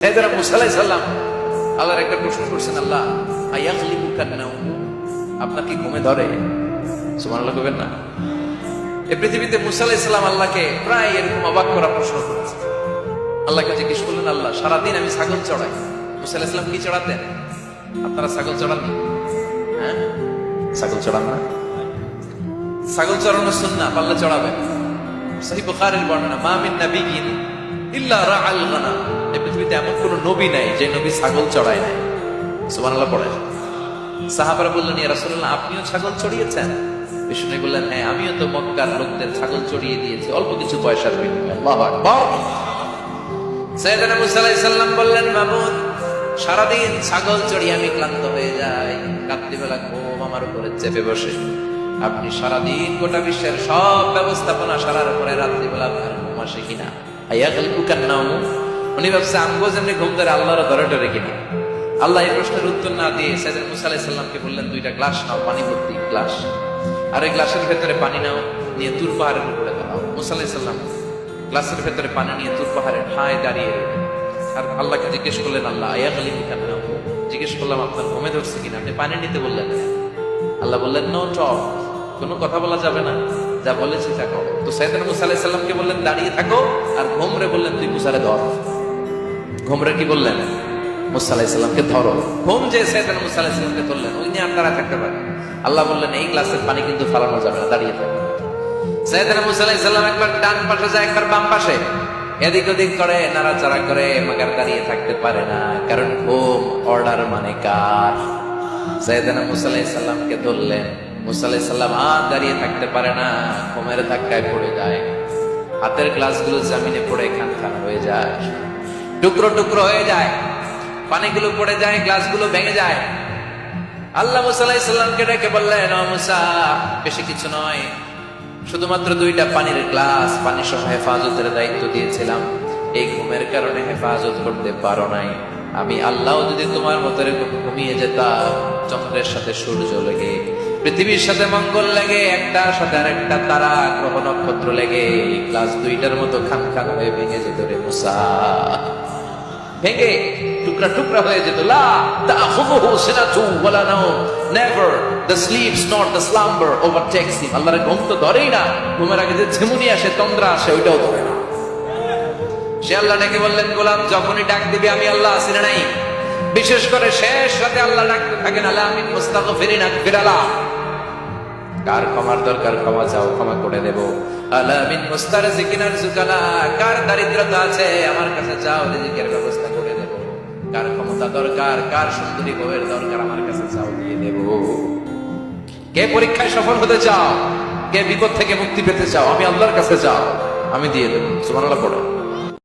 সাইয়েদনা মুসা আলাইহিস সালাম আল্লাহর একটা প্রশ্ন করছেন, আল্লাহ আয়াগলিবু কান্নাউ, আপনার কি ঘুমে ধরে? সুবহানাল্লাহ কইবেন না? এই পৃথিবীতে মুসা আলাইহিস সালাম আল্লাহকে প্রায় এরকম অবাক করা প্রশ্ন করেছেন। আল্লাহকে জিজ্ঞেস করলেন, আল্লাহ সারাদিন আমি ছাগল চড়াই। মুসা আলাইহিস সালাম কি চড়াতেন? আপনারা ছাগল চড়াননি? হ্যাঁ, ছাগল চড়ান না? ছাগল চড়ানো সুন্নাহ, পারলে চড়াবেন। সহিহ বুখারীর বর্ণনা, মা মিন নাবিয়্যিন ইল্লা রাআল গানাম, এই পৃথিবীতে এমন কোন নবী নাই যে নবী ছাগল চড়ায় নাই। সুবহানাল্লাহ পড়েন। সাহাবারা বললেন, ইয়া রাসূলুল্লাহ, আপনিও ছাগল চড়িয়েছেন? বিষ্ণু বললেন, হ্যাঁ, আমিও তো মক্কার লোকদের ছাগল চড়িয়ে দিয়েছি অল্প কিছু পয়সার বিনিময়ে। আল্লাহু আকবার। সাইয়েদনা মুসা আলাইহিস সালাম বললেন, মামুন, সারাদিন ছাগল চড়িয়ে আমি ক্লান্ত হয়ে যাই, রাত্রিবেলা ঘুম আমার উপরে চেপে বসে। আপনি সারাদিন গোটা বিশ্বের সব ব্যবস্থাপনা সারার পরে রাত্রিবেলা আপনার ঘুম আসে কিনা? আয়াগলিবু কান্নাউ, উনি ভাবছে আমগো যেমনি ঘুম ধরে আল্লাহর ধরে টরে কিনা। আল্লাহ এই প্রশ্নের উত্তর না দিয়ে সাইয়েদনা মুসা আলাইহিস সালামকে বললেন, দুইটা গ্লাস নাও, পানি ভর্তি গ্লাস, আর এই গ্লাসের ভেতরে পানি নাও, নিয়ে তুর পাহাড়ের উপরে দাও। মুসা আলাইহিস সালাম গ্লাসের ভেতরে পানি নিয়ে তুর পাহাড়ের ঠায় দাঁড়িয়ে আর আল্লাহকে জিজ্ঞেস করলেন, আল্লাহ আয়াগলিবু কান্নাউ, জিজ্ঞেস করলাম আপনার ঘুমে ধরছে কিনা, আপনি পানি নিতে বললেন। আল্লাহ বললেন, নো টক, কোনো কথা বলা যাবে না, যা বলেছি তা করো। তো সাইয়েদনা মুসা আলাইহিস সালামকে বললেন, দাঁড়িয়ে থাকো, আর ঘুমরে বললেন, তুই মুসারে ধর। ঘুমরে কি বললেন? মুসা আলাইহিস সালামকে ধরো। ঘুম যে সাইয়েদনা মুসা আলাইহিস সালামকে ধরলেন, ওই নিয়ে আপনারা থাকতে পারেন। আল্লাহ বললেন, এই গ্লাসের পানি কিন্তু ফালানো যাবে না, দাঁড়িয়ে থাকো। সাইয়েদনা মুসা আলাইহিস সালাম একবার ডান পাশে যায়, একবার বাম পাশে, এদিক ওদিক করে, নাড়াচাড়া করে, মাগার দাঁড়িয়ে থাকতে পারে না, কারণ ঘুম অর্ডার মানে কার। সাইয়েদনা মুসা আলাইহিস সালামকে ধরলেন। মুসা আলাইহিস সালাম আর দাঁড়িয়ে থাকতে পারে না, ঘুমের ধাক্কায় পড়ে যায়। হাতের গ্লাসগুলো জমিনে পড়ে খান খান হয়ে যায়, টুকরো টুকরো হয়ে যায়, পানিগুলো পড়ে যায়, গ্লাসগুলো ভেঙে যায়। আল্লাহ মুসা আলাইহিস সালামকে ডেকে বললেন, ও মুসা, বেশি কিছু নয়, শুধুমাত্র দুইটা পানির গ্লাস, পানি সহ হেফাজতের দায়িত্ব দিয়েছিলাম, এই ঘুমের কারণে হেফাজত করতে পারো নাই। আমি আল্লাহ যদি তোমার মতো এরকম ঘুমিয়ে যেতাম, চন্দ্রের সাথে সূর্য লেগে, পৃথিবীর সাথে মঙ্গল লেগে, একটার সাথে আরেকটা তারা গ্রহ নক্ষত্র লেগে, এই গ্লাস দুইটার মতো খান খান হয়ে ভেঙে যেত রে মুসা, ভেঙে টুকরা টুকরা হয়ে যেত। লা তাখুযুহু সিনাতু ওয়ালা নাওম, never the slips not the slumber overtakes him. আল্লাহর ঘুম তো ধরেই না, ঘুমের আগে যে ঝিমুনি আসে, তন্দ্রা আসে, ওইটাও ধরে না। সে আল্লাহ ডেকে বললেন, গোলাম, যখনই ডাক দিবি আমি আল্লাহ আছি না নাই? বিশেষ করে শেষ রাতে আল্লাহ ডাকতে থাকেন, আলা মিন মুস্তাগফিরিন আকফিরালা, কার ক্ষমার দরকার ক্ষমা চাও, ক্ষমা করে দেব। আলা মিন মুস্তারজিকিন আরজুকালা, কার দারিদ্রতা আছে আমার কাছে চাও, রিজিকের ব্যবস্থা করে দেব। কার ক্ষমতা দরকার, কার সুন্দরী বউয়ের দরকার, আমার কাছে চাও, দিয়ে দেব। কে পরীক্ষায় সফল হতে চাও, কে বিপদ থেকে মুক্তি পেতে চাও, আমি আল্লাহর কাছে চাও, আমি দিয়ে দেব। সুবহানাল্লাহ পড়ো।